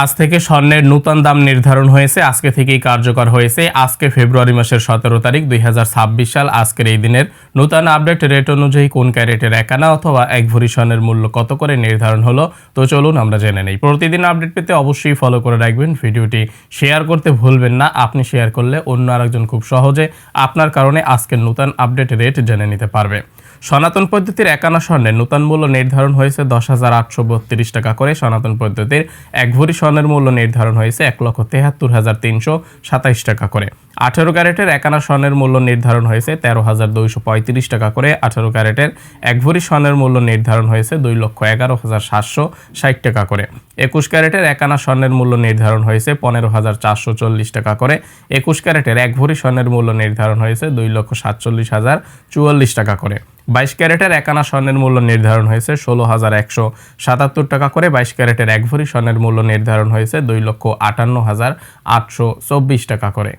আজ থেকে স্বর্ণের নূতন দাম নির্ধারণ হয়েছে। আজকে থেকেই কার্যকর হয়েছে। আজকে ফেব্রুয়ারি মাসের 17 তারিখ 2026 সাল। আজকের এই দিনের নূতন আপডেট রেট অনুযায়ী কোন ক্যারেটের 1 আনা অথবা 1 ভরি স্বর্ণের মূল্য কত করে নির্ধারণ হলো, তো চলুন আমরা জেনে নেই। প্রতিদিন আপডেট পেতে অবশ্যই ফলো করে রাখবেন। ভিডিওটি শেয়ার করতে ভুলবেন না। আপনি শেয়ার করলে অন্য আরেকজন খুব সহজে আপনার কারণে আজকের নূতন আপডেট রেট জেনে নিতে পারবে। সনাতন পদ্ধতির 1 আনা স্বর্ণের নূতন মূল্য নির্ধারণ হয়েছে 10,832 টাকা করে। সনাতন পদ্ধতির 1 ভরি স্বর্ণের মূল্য নির্ধারণ হয়েছে 1,73,327 টাকা করে। 18 ক্যারেটের 1 আনা স্বর্ণের মূল্য নির্ধারণ হয়েছে 13,235 টাকা করে। 18 ক্যারেটের 1 ভরি স্বর্ণের মূল্য নির্ধারণ হয়েছে 2,11,760 টাকা করে। 21 ক্যারেটের 1 আনা স্বর্ণের মূল্য নির্ধারণ হয়েছে 15,440 টাকা করে। 21 ক্যারেটের 1 ভরি স্বর্ণের মূল্য নির্ধারণ হয়েছে 2,47,044 টাকা করে। 22 ক্যারেটের 1 আনা স্বর্ণের মূল্য নির্ধারণ হয়েছে 16,177 টাকা করে। 22 ক্যারেটের 1 ভরি স্বর্ণের মূল্য নির্ধারণ হয়েছে 2,58,824 টাকা করে।